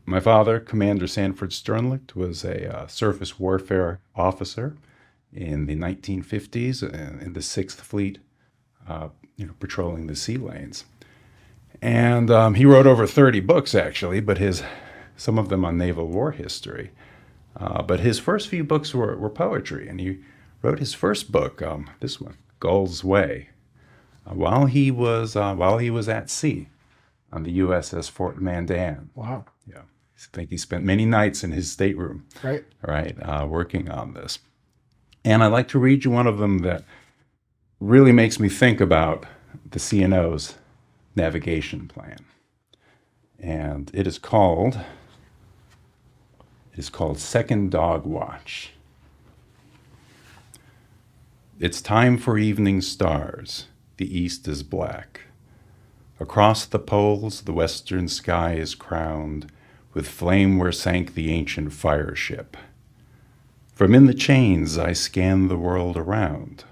My father, Commander Sanford Sternlicht, was a surface warfare officer in the 1950s in the 6th Fleet, patrolling the sea lanes. And he wrote over 30 books, actually, but some of them on naval war history. But his first few books were poetry, and he wrote his first book, this one, Gull's Way, while he was at sea on the USS Fort Mandan. Wow. Yeah, I think he spent many nights in his stateroom, Right. working on this. And I'd like to read you one of them that really makes me think about the CNO's navigation plan. And it is called Second Dog Watch. It's time for evening stars. The east is black. Across the poles, the western sky is crowned with flame where sank the ancient fire ship. From in the chains I scan the world around.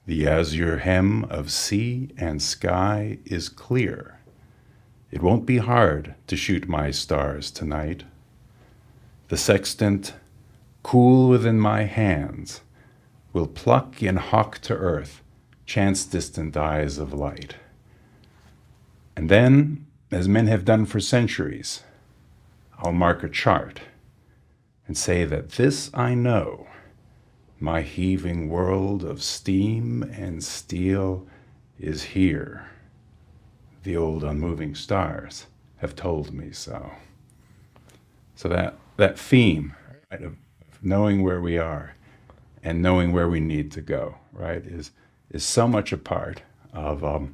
The azure hem of sea and sky is clear. It won't be hard to shoot my stars tonight. The sextant, cool within my hands, will pluck and hawk to earth chance-distant eyes of light. And then, as men have done for centuries, I'll mark a chart and say that this I know, my heaving world of steam and steel is here. The old unmoving stars have told me so. So that theme, right, of knowing where we are and knowing where we need to go, right, is so much a part of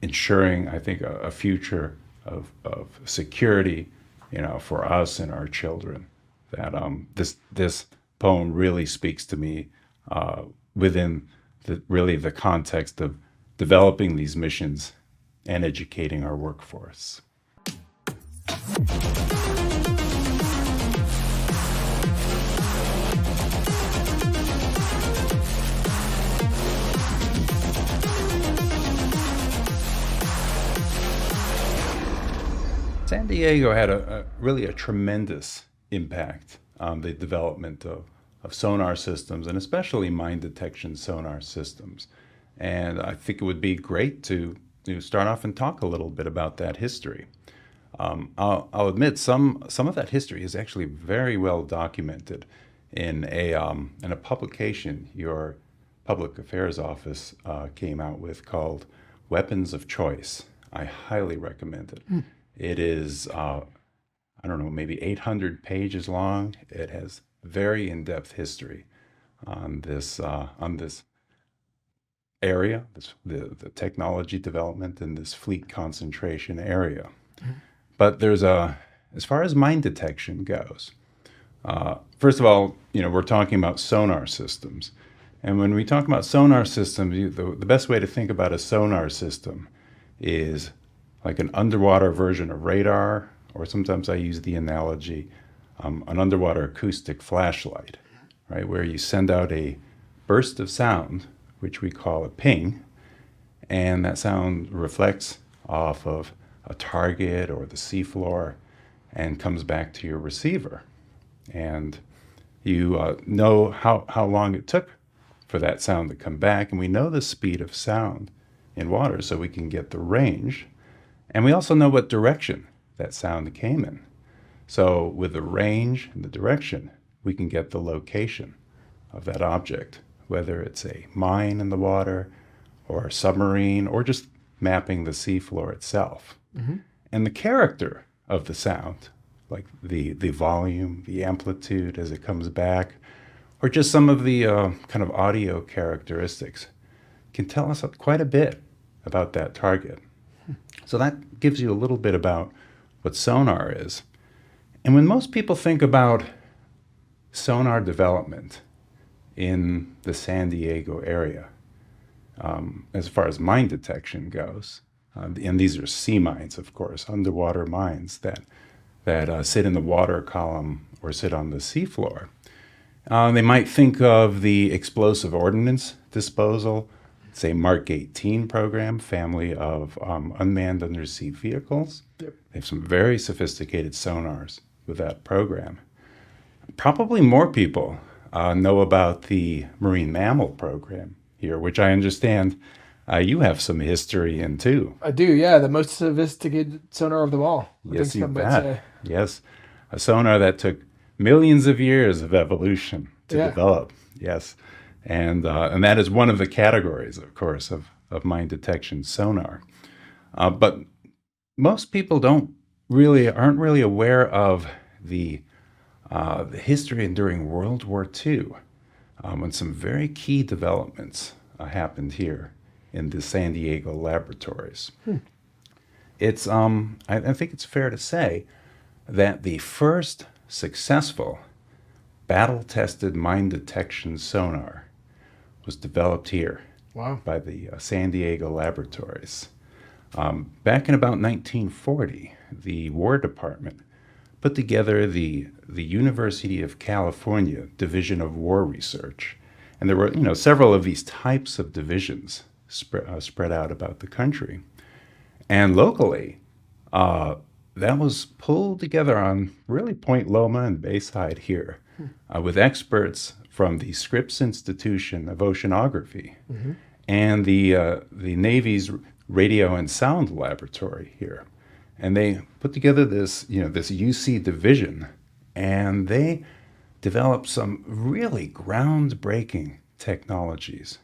ensuring, I think, a future of security, for us and our children. That this poem really speaks to me within the context of developing these missions and educating our workforce. San Diego had really a tremendous impact on the development of sonar systems, and especially mine detection sonar systems. And I think it would be great to start off and talk a little bit about that history. I'll admit some of that history is actually very well documented in a publication your Public Affairs Office came out with called Weapons of Choice. I highly recommend it. It is, maybe 800 pages long. It has very in-depth history on this area, the technology development in this fleet concentration area. But there's as far as mine detection goes, first of all, we're talking about sonar systems. And when we talk about sonar systems, the best way to think about a sonar system is like an underwater version of radar, or sometimes I use the analogy, an underwater acoustic flashlight, right, where you send out a burst of sound, which we call a ping, and that sound reflects off of a target or the seafloor and comes back to your receiver. And you know how long it took for that sound to come back, and we know the speed of sound in water, so we can get the range. And we also know what direction that sound came in. So with the range and the direction, we can get the location of that object, whether it's a mine in the water or a submarine or just mapping the seafloor itself. Mm-hmm. And the character of the sound, like the volume, the amplitude as it comes back, or just some of the kind of audio characteristics, can tell us quite a bit about that target. So that gives you a little bit about what sonar is. And when most people think about sonar development in the San Diego area, as far as mine detection goes, and these are sea mines, of course, underwater mines that sit in the water column or sit on the seafloor, they might think of the explosive ordnance disposal It's a Mark 18 program, family of unmanned undersea vehicles. Yep. They have some very sophisticated sonars with that program. Probably more people know about the marine mammal program here, which I understand you have some history in too. I do, yeah. The most sophisticated sonar of them all. I Yes, think you some might bet. say. Yes, a sonar that took millions of years of evolution to Yeah. develop. Yes, and that is one of the categories, of course, of mine detection sonar. But most people aren't really aware of the history and during World War II, when some very key developments happened here in the San Diego laboratories. I think it's fair to say that the first successful battle-tested mine detection sonar was developed here Wow. by the San Diego laboratories. Back in about 1940, the War Department put together the University of California Division of War Research. And there were, several of these types of divisions spread out about the country. And locally, that was pulled together on really Point Loma and Bayside here with experts from the Scripps Institution of Oceanography and the Navy's Radio and Sound Laboratory here. And they put together this UC division, and they developed some really groundbreaking technologies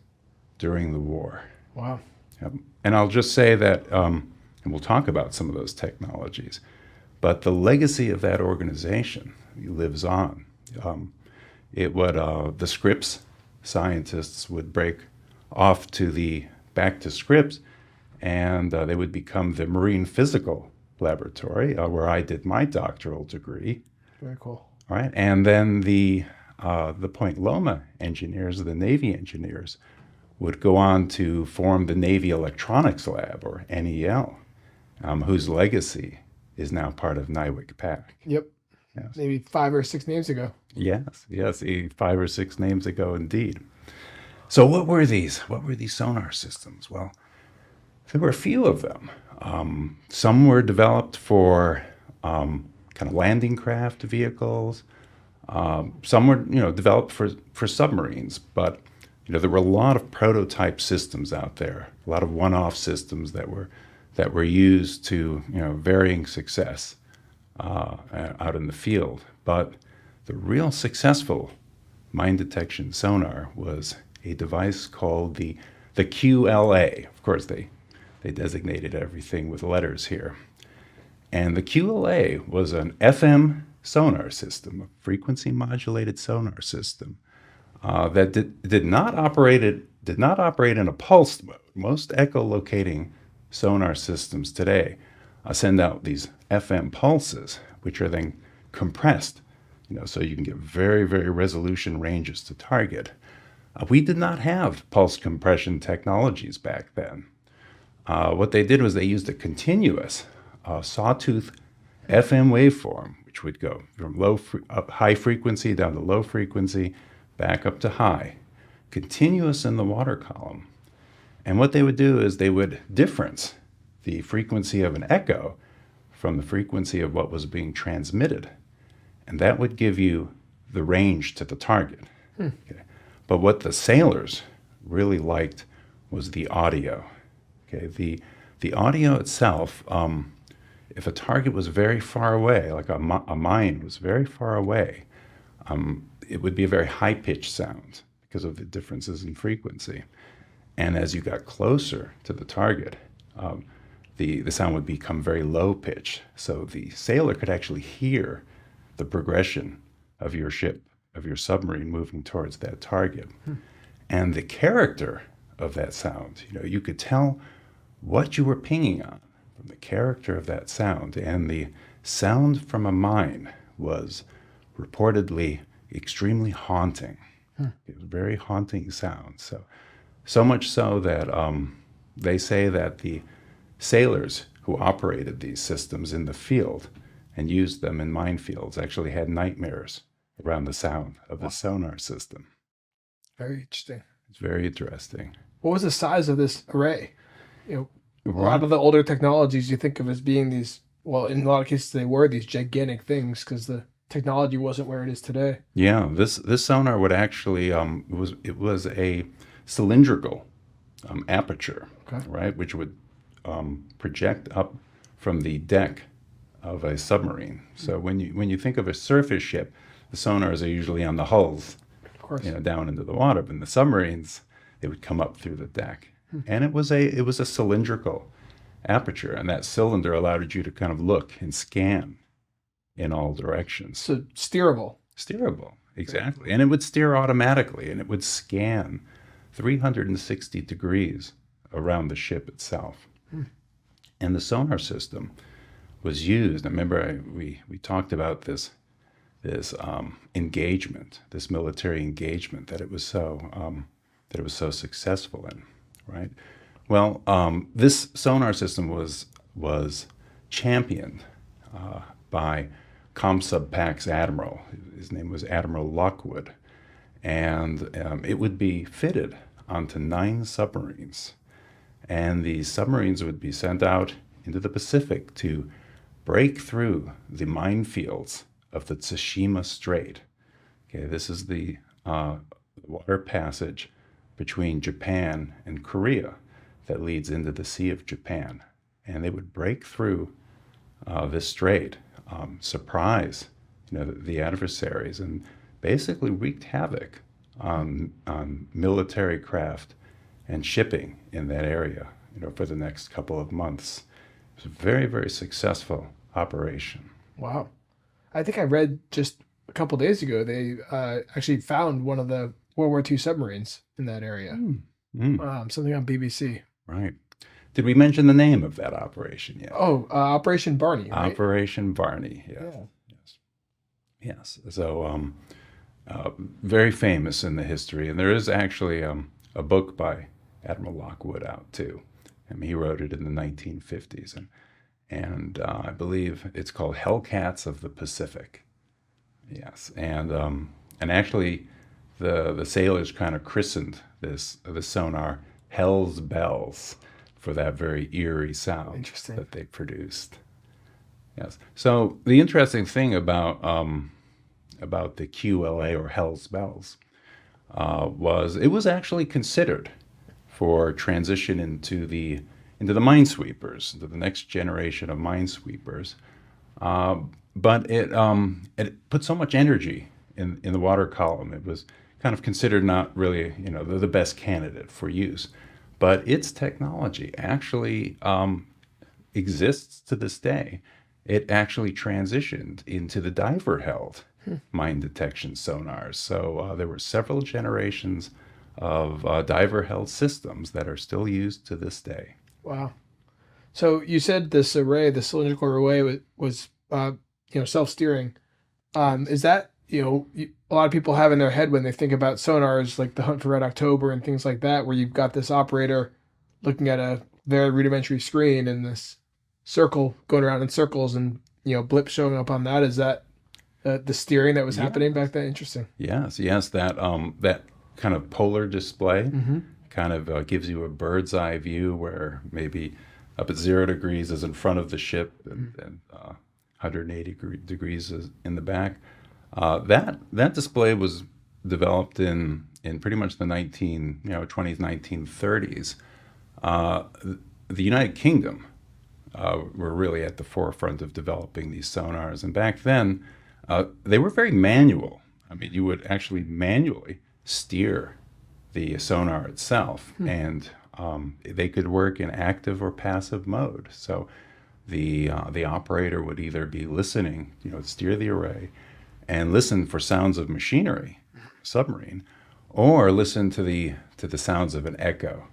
during the war. Wow. And I'll just say that, and we'll talk about some of those technologies, but the legacy of that organization lives on. The Scripps scientists would break off back to Scripps, and they would become the Marine Physical Laboratory, where I did my doctoral degree. Very cool. All right, and then the Point Loma engineers, the Navy engineers, would go on to form the Navy Electronics Lab, or NEL, whose legacy is now part of NIWC PAC. Yep. Yes. Maybe 5 or 6 names ago. Yes, 5 or 6 names ago, indeed. So what were these sonar systems? Well, there were a few of them. Some were developed for kind of landing craft vehicles. Some were, developed for submarines. But there were a lot of prototype systems out there, a lot of one-off systems that were used to varying success out in the field. But the real successful mine detection sonar was a device called the QLA. Of course, they designated everything with letters here. And the QLA was an FM sonar system, a frequency modulated sonar system that did not operate in a pulsed mode. Most echolocating sonar systems today send out these FM pulses, which are then compressed, so you can get very, very resolution ranges to target. We did not have pulse compression technologies back then. What they did was they used a continuous sawtooth FM waveform, which would go from high frequency down to low frequency, back up to high, continuous in the water column. And what they would do is they would difference the frequency of an echo from the frequency of what was being transmitted. And that would give you the range to the target. Okay. But what the sailors really liked was the audio. Okay. The audio itself, if a target was very far away, like a mine was very far away, it would be a very high-pitched sound because of the differences in frequency. And as you got closer to the target, the sound would become very low-pitched. So the sailor could actually hear the progression of your ship, of your submarine moving towards that target. And the character of that sound, you could tell what you were pinging on from the character of that sound. And the sound from a mine was reportedly extremely haunting. It was a very haunting sound. So much so that they say that the sailors who operated these systems in the field and used them in minefields actually had nightmares around the sound of the sonar system. Very interesting. It's very interesting. What was the size of this array? You know, a Right. lot of the older technologies you think of as being these, well, in a lot of cases they were these gigantic things because the technology wasn't where it is today. Yeah, this sonar would actually it was a cylindrical aperture, Okay. right, which would project up from the deck of a submarine. So when you think of a surface ship, the sonars are usually on the hulls, Of course. down into the water. But in the submarines, they would come up through the deck, and it was a cylindrical aperture, and that cylinder allowed you to kind of look and scan in all directions. So steerable. Steerable, exactly. And it would steer automatically, and it would scan 360 degrees around the ship itself. And the sonar system was used. I remember we talked about this engagement, this military engagement that it was so successful in, right? Well, this sonar system was championed by ComSub PAC's admiral. His name was Admiral Lockwood, and it would be fitted onto 9 submarines, and these submarines would be sent out into the Pacific to break through the minefields of the Tsushima Strait. Okay, this is the water passage between Japan and Korea that leads into the Sea of Japan, and they would break through this strait, surprise the adversaries, and basically wreaked havoc on military craft and shipping in that area for the next couple of months. It was a very, very successful operation. Wow. I think I read just a couple days ago they actually found one of the World War II submarines in that area. Something on BBC. Right. Did we mention the name of that operation yet? Oh, Operation Barney, right? Operation Barney, yes. Yeah. Yes. So very famous in the history. And there is actually a book by Admiral Lockwood out too. I mean, he wrote it in the 1950s. And I believe it's called Hellcats of the Pacific. Yes. And actually the sailors kind of christened the sonar Hell's Bells for that very eerie sound that they produced. Yes. So the interesting thing about the QLA or Hell's Bells was it was actually considered for transition into the minesweepers, into the next generation of minesweepers. But it put so much energy in the water column. It was kind of considered not really the best candidate for use. But its technology actually exists to this day. It actually transitioned into the diver-held mine detection sonars. So there were several generations of diver-held systems that are still used to this day. Wow. So you said this array, the cylindrical array, was self-steering. Is that a lot of people have in their head when they think about sonars like the Hunt for Red October and things like that, where you've got this operator looking at a very rudimentary screen and this circle going around in circles and blips showing up on that. Is that the steering that was happening back then? Interesting. Yes, that kind of polar display kind of gives you a bird's eye view where maybe up at 0 degrees is in front of the ship and 180 degrees is in the back. That display was developed in pretty much the 20s, 1930s. The United Kingdom were really at the forefront of developing these sonars, and back then they were very manual. I mean, you would actually manually steer the sonar itself, and they could work in active or passive mode. So the operator would either be listening, steer the array, and listen for sounds of machinery, submarine, or listen to the sounds of an echo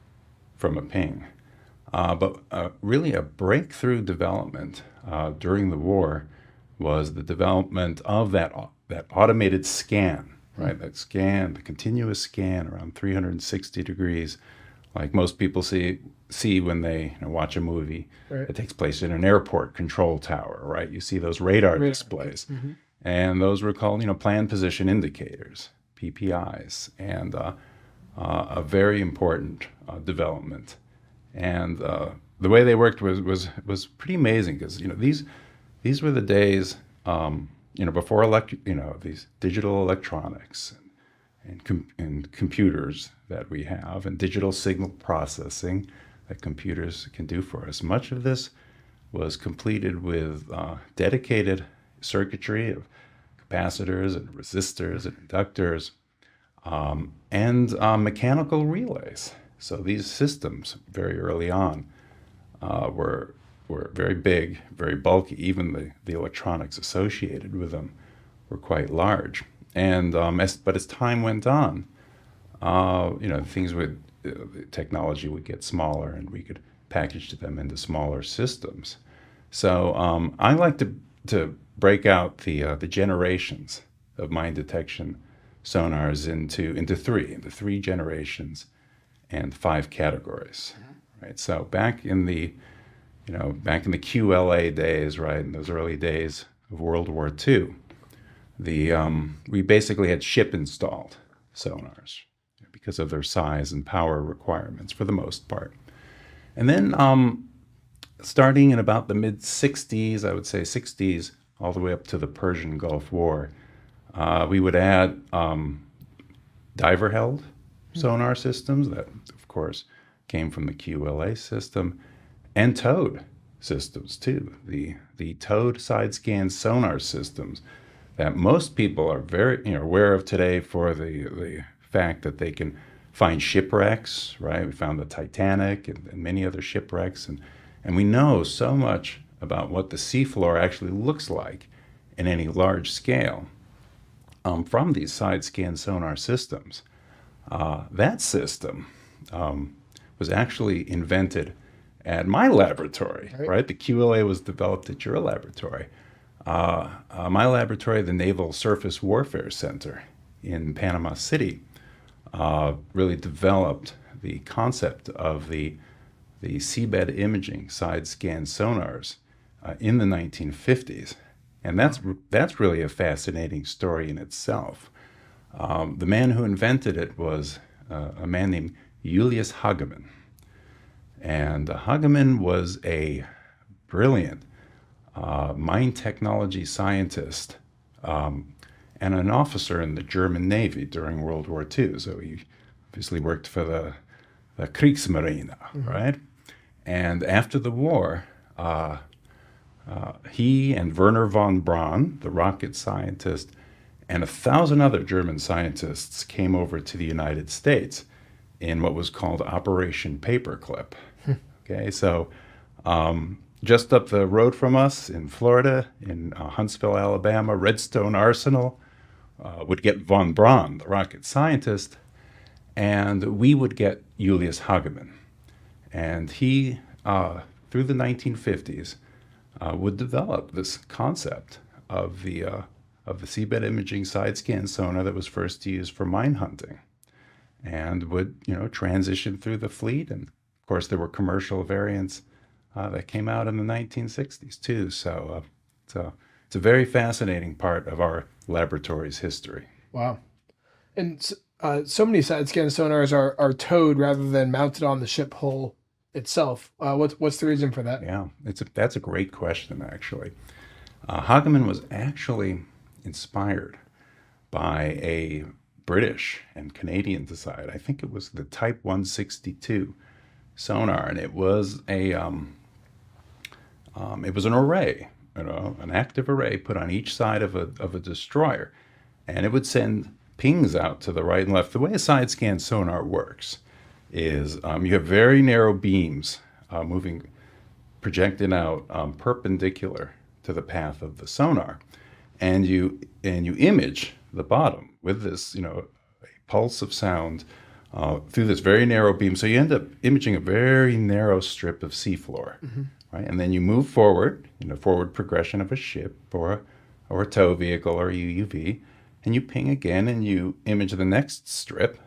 from a ping. But really a breakthrough development during the war was the development of that automated scan, right? That scan, the continuous scan around 360 degrees, like most people see when they watch a movie that takes place in an airport control tower, right? You see those radar displays. And those were called, plan position indicators, PPIs. And a very important development. And the way they worked was pretty amazing because these were the days before these digital electronics and computers that we have and digital signal processing that computers can do for us. Much of this was completed with dedicated circuitry of capacitors and resistors and inductors and mechanical relays. So these systems very early on were very big, very bulky. Even the electronics associated with them were quite large. And but as time went on, the technology would get smaller, and we could package them into smaller systems. So I like to break out the generations of mine detection sonars into three generations and 5 categories. Right. So back in the QLA days, right, in those early days of World War II, we basically had ship installed sonars because of their size and power requirements for the most part. And then starting in about the mid 60s, I would say 60s, all the way up to the Persian Gulf War, we would add diver held sonar systems that, of course, came from the QLA system, and towed systems too. The towed side scan sonar systems that most people are very aware of today for the fact that they can find shipwrecks, right? We found the Titanic and many other shipwrecks, and we know so much about what the seafloor actually looks like in any large scale from these side scan sonar systems. That system was actually invented at my laboratory, right? The QLA was developed at your laboratory. My laboratory, the Naval Surface Warfare Center in Panama City, really developed the concept of the seabed imaging side scan sonars in the 1950s. And that's really a fascinating story in itself. The man who invented it was a man named Julius Hagemann. And Hagemann was a brilliant mine technology scientist and an officer in the German Navy during World War II. So he obviously worked for the Kriegsmarine, right? And after the war, he and Werner von Braun, the rocket scientist, and 1,000 other German scientists came over to the United States in what was called Operation Paperclip. Okay, so just up the road from us in Florida, in Huntsville, Alabama, Redstone Arsenal would get von Braun, the rocket scientist, and we would get Julius Hagemann. And he, through the 1950s, would develop this concept of the seabed imaging side scan sonar that was first used for mine hunting, and would transition through the fleet. And of course, there were commercial variants that came out in the 1960s too. So it's a very fascinating part of our laboratory's history. Wow. And so many side scan sonars are towed rather than mounted on the ship hull itself. What's the reason for that? Yeah, that's a great question, actually. Hagemann was actually inspired by a British and Canadian design. I think it was the Type 162 sonar, and it was an array, an active array put on each side of a destroyer, and it would send pings out to the right and left. The way a side scan sonar works is you have very narrow beams projected out perpendicular to the path of the sonar, and you image the bottom with this a pulse of sound through this very narrow beam. So you end up imaging a very narrow strip of seafloor, right? And then you move forward, forward progression of a ship or a tow vehicle or UUV, and you ping again and you image the next strip,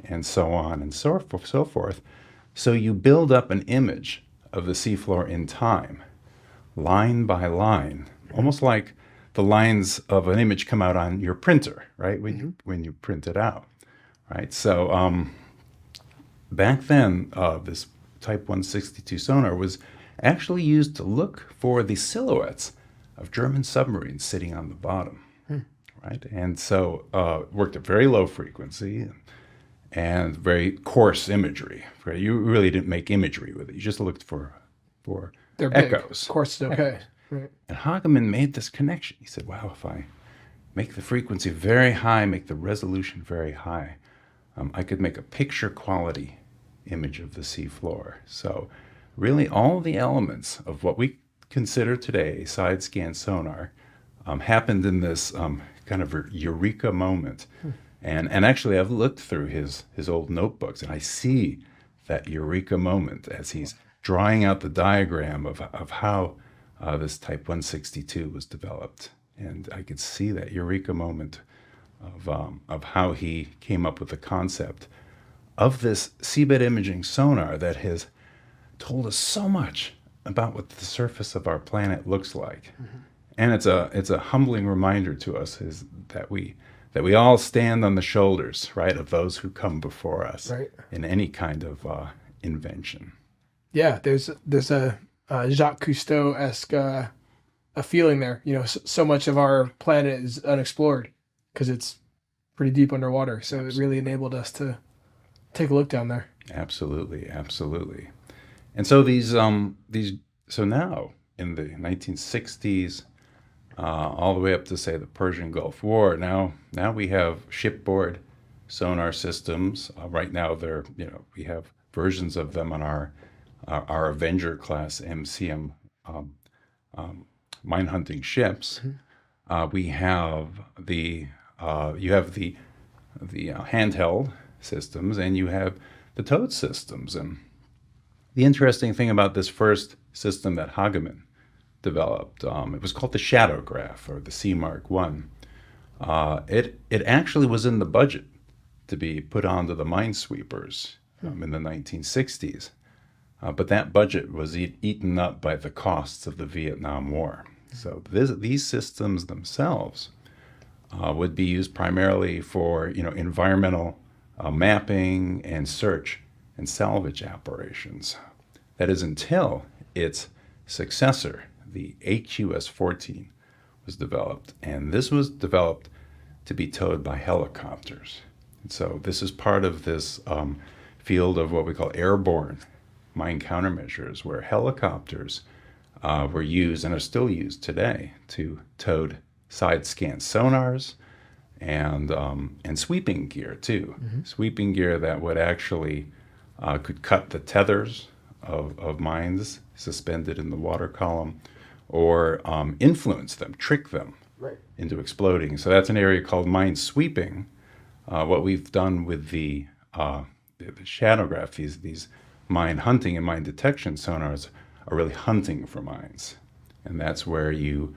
and so on and so forth. So you build up an image of the seafloor in time, line by line, almost like the lines of an image come out on your printer, right? When you print it out, right? So back then, this Type 162 sonar was actually used to look for the silhouettes of German submarines sitting on the bottom, right? And so worked at very low frequency and very coarse imagery. Right? You really didn't make imagery with it. You just looked for They're echoes. Big. Of course, it's okay. Right. And Hageman made this connection. He said, wow, if I make the frequency very high, make the resolution very high, I could make a picture quality image of the seafloor. So really all the elements of what we consider today side scan sonar happened in this kind of eureka moment. And actually I've looked through his old notebooks and I see that eureka moment as he's drawing out the diagram of how this Type 162 was developed. And I could see that eureka moment of how he came up with the concept of this seabed imaging sonar that has told us so much about what the surface of our planet looks like. And it's a humbling reminder to us is that we all stand on the shoulders, right, of those who come before us in any kind of invention. Yeah, there's a Jacques Cousteau-esque a feeling there. You know, so much of our planet is unexplored because it's pretty deep underwater. So it really enabled us to take a look down there. Absolutely, absolutely. And so so now in the 1960s, all the way up to say the Persian Gulf War, now we have shipboard sonar systems. Right now, we have versions of them on our Avenger class MCM mine hunting ships. We have you have the handheld systems, and you have the towed systems. And the interesting thing about this first system that Hageman developed, it was called the Shadowgraph, or the C Mark 1. It actually was in the budget to be put onto the minesweepers in the 1960s. But that budget was eaten up by the costs of the Vietnam War. So these systems themselves would be used primarily for environmental mapping and search and salvage operations. That is until its successor, the AQS-14, was developed. And this was developed to be towed by helicopters. And so this is part of this field of what we call airborne mine countermeasures, where helicopters were used and are still used today to tow side scan sonars and sweeping gear too. Sweeping gear that would actually could cut the tethers of mines suspended in the water column, or influence them, trick them into exploding. So that's an area called mine sweeping. What we've done with the Shadowgraph, these mine hunting and mine detection sonars are really hunting for mines. And that's where you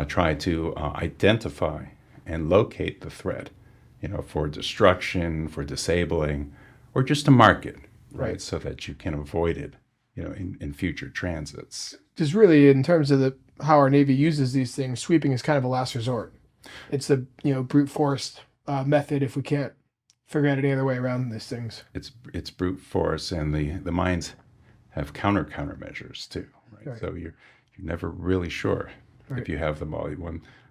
try to identify and locate the threat, for destruction, for disabling, or just to mark it, right? So that you can avoid it, in future transits. Just really, in terms of how our Navy uses these things, sweeping is kind of a last resort. It's the brute force method if we can't figure out any other way around these things. It's brute force, and the mines have countermeasures too, right? So you're never really sure if you have them all.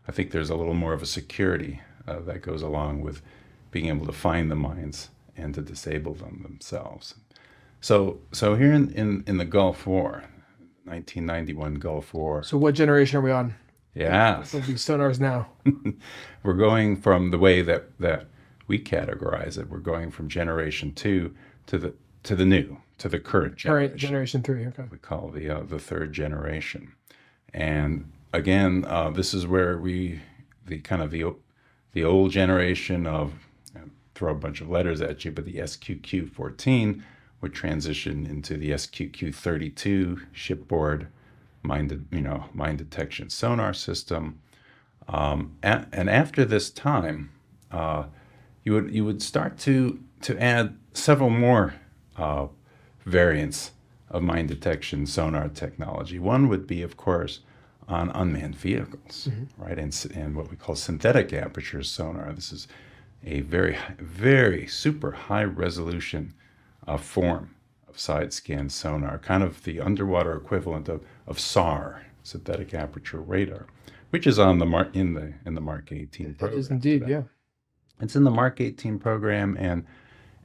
I think there's a little more of a security that goes along with being able to find the mines and to disable them themselves. So here in the Gulf War, 1991 Gulf War. So what generation are we on? Yeah. What will be sonars now? We're going from the way that we categorize it. We're going from generation 2 to the new, to the current generation. Current generation 3. Okay. We call the third generation. And again, this is where the old generation of, throw a bunch of letters at you, but the SQQ-14 would transition into the SQQ-32 shipboard mine detection sonar system. And after this time, you would start to add several more variants of mine detection sonar technology. One would be, of course, on unmanned vehicles, right? And what we call synthetic aperture sonar. This is a very, very super high resolution form of side-scan sonar, kind of the underwater equivalent of SAR, synthetic aperture radar, which is on the in the Mark 18 program. It is indeed, today. yeah. It's in the Mark 18 program,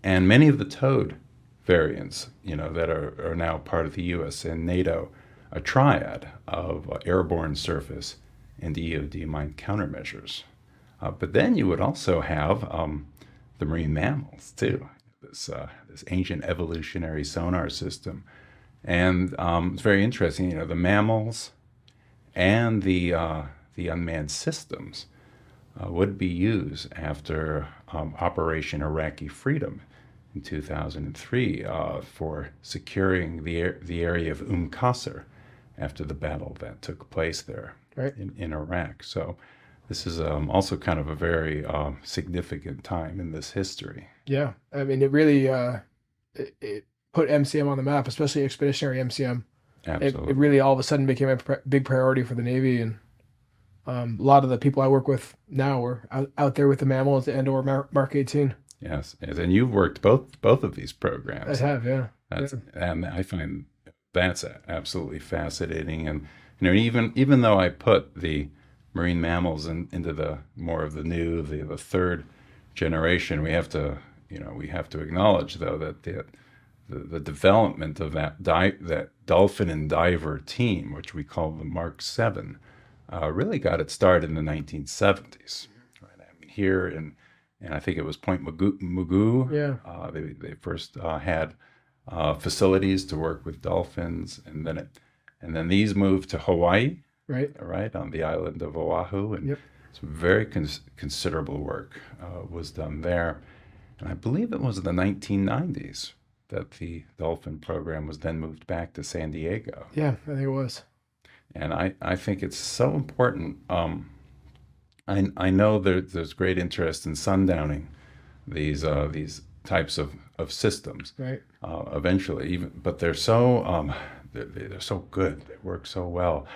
and many of the towed variants, that are now part of the U.S. and NATO, a triad of airborne surface and EOD mine countermeasures. But then you would also have the marine mammals too. This ancient evolutionary sonar system, and it's very interesting. The mammals and the unmanned systems would be used after Operation Iraqi Freedom in 2003 for securing the area of Qasr after the battle that took place there in Iraq. So this is also kind of a very significant time in this history. Yeah, I mean, it really it put MCM on the map, especially expeditionary MCM. Absolutely. It really all of a sudden became a big priority for the Navy, and a lot of the people I work with now are out there with the mammals and/or Mark 18. Yes, and you've worked both of these programs. I have, yeah. And I find that's absolutely fascinating. And even though I put the marine mammals into the more of the new, the third generation, we have to acknowledge though that the development of that dolphin and diver team, which we call the Mark 7, really got its start in the 1970s. Right? I mean, here and I think it was Point Mugu. Yeah. They first had facilities to work with dolphins, and then these moved to Hawaii. Right on the island of Oahu, and some very considerable work was done there. And I believe it was in the 1990s that the dolphin program was then moved back to San Diego. Yeah, I think it was. And I think it's so important. I know there's great interest in sundowning these types of systems. Right. Eventually, but they're so good. They work so well.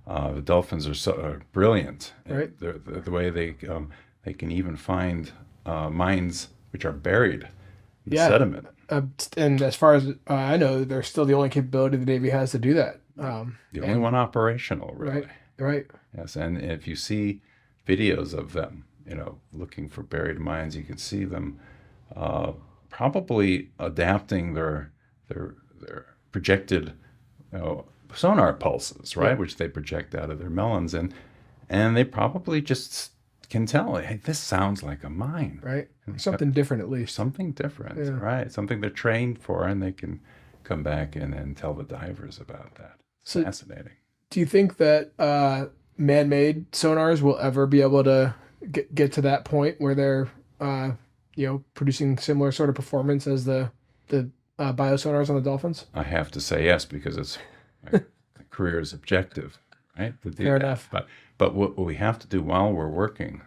The dolphins are so brilliant. Right. The way they can even find mines which are buried in sediment. And as far as I know, they're still the only capability the Navy has to do that. The only one operational, really. Right. Yes, and if you see videos of them, looking for buried mines, you can see them probably adapting their projected sonar pulses, right, which they project out of their melons, and they probably just can tell, hey, this sounds like a mine, right? Something different, at least. Something different, right? Something they're trained for, and they can come back and tell the divers about that. So fascinating. Do you think that man-made sonars will ever be able to get to that point where they're producing similar sort of performance as the biosonars on the dolphins? I have to say yes, because it's my career's objective, right? To do Fair that. enough. But what we have to do while we're working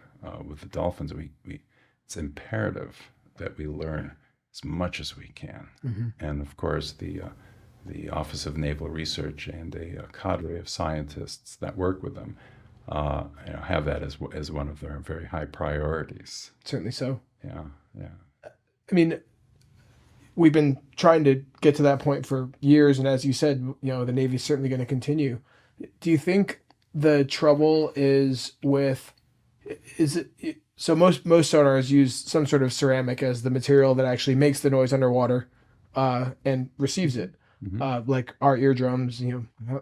with the dolphins, it's imperative that we learn as much as we can. Mm-hmm. And of course, the Office of Naval Research and a cadre of scientists that work with them have that as one of their very high priorities. Certainly so. Yeah. I mean, we've been trying to get to that point for years, and as you said, the Navy's certainly going to continue. Do you think the trouble is so most sonars use some sort of ceramic as the material that actually makes the noise underwater and receives it, like our eardrums,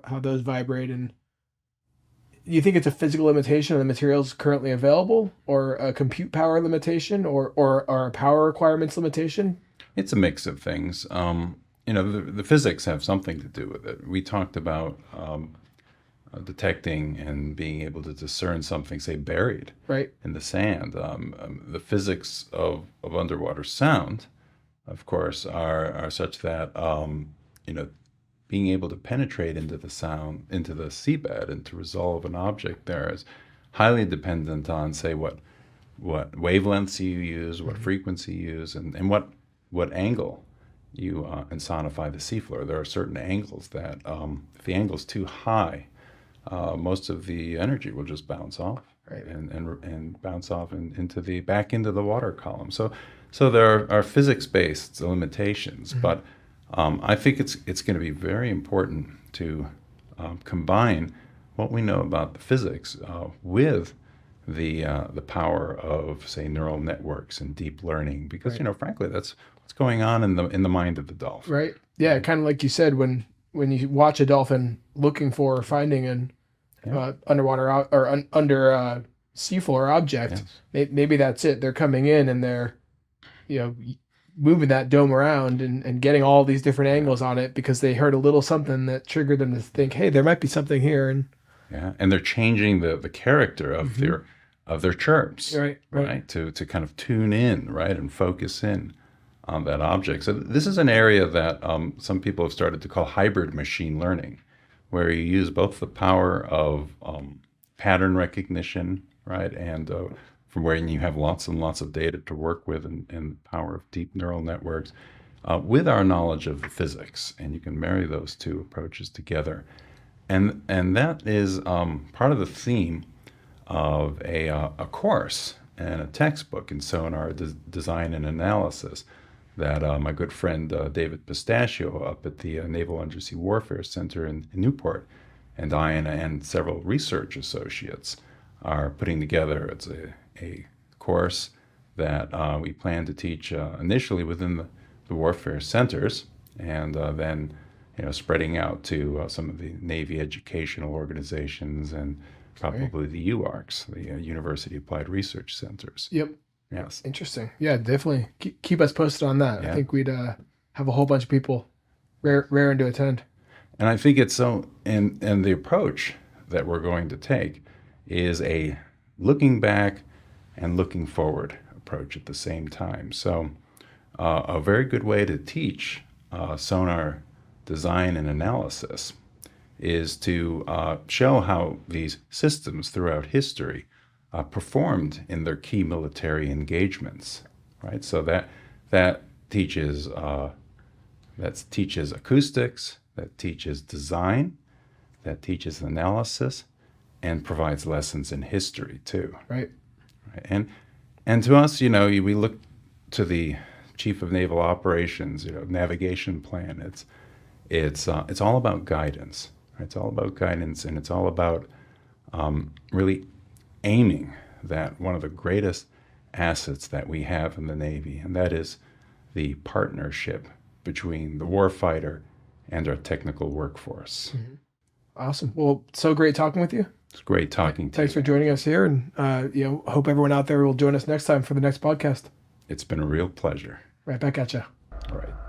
how those vibrate. And do you think it's a physical limitation of the materials currently available, or a compute power limitation, or a power requirements limitation? It's a mix of things. The physics have something to do with it. We talked about detecting and being able to discern something, say, buried in the sand. The physics of underwater sound, of course, are such that being able to penetrate into the seabed and to resolve an object there is highly dependent on, say, what wavelengths you use, what frequency you use, and what angle you insonify the seafloor. There are certain angles that if the angle's too high, most of the energy will just bounce off, Right. and bounce off into the back into the water column. So there are physics-based limitations, but I think it's going to be very important to combine what we know about the physics with the power of, say, neural networks and deep learning, because frankly, that's what's going on in the mind of the dolphin. Right. Yeah. Kind of like you said, when you watch a dolphin looking for or finding an underwater or under seafloor object, maybe that's it. They're coming in and they're moving that dome around and getting all these different angles on it because they heard a little something that triggered them to think, hey, there might be something here. And they're changing the character of their chirps, right? To kind of tune in, right, and focus in on that object. So this is an area that some people have started to call hybrid machine learning, where you use both the power of pattern recognition, right, and from where you have lots and lots of data to work with, and the power of deep neural networks with our knowledge of the physics, and you can marry those two approaches together. And that is part of the theme of a course and a textbook in sonar design and analysis that my good friend David Pistachio up at the Naval Undersea Warfare Center in Newport, and I and several research associates are putting together. It's a course that we plan to teach initially within the warfare centers, and then spreading out to some of the Navy educational organizations and probably the UARCs, the University Applied Research Centers. Yep. Yes. Interesting. Yeah, definitely. Keep us posted on that. I think we'd have a whole bunch of people raring to attend. And I think it's so, and the approach that we're going to take is a looking back and looking forward approach at the same time. So a very good way to teach sonar design and analysis is to show how these systems throughout history performed in their key military engagements, right? So that teaches acoustics, that teaches design, that teaches analysis, and provides lessons in history too. Right. And to us, we look to the Chief of Naval Operations, navigation plan. It's all about guidance. Right? It's all about guidance, and it's all about really aiming that one of the greatest assets that we have in the Navy, and that is the partnership between the warfighter and our technical workforce. Mm-hmm. Awesome. Well, so great talking with you. It's great talking to you. Thanks for joining us here, and hope everyone out there will join us next time for the next podcast. It's been a real pleasure. Right back at you. All right.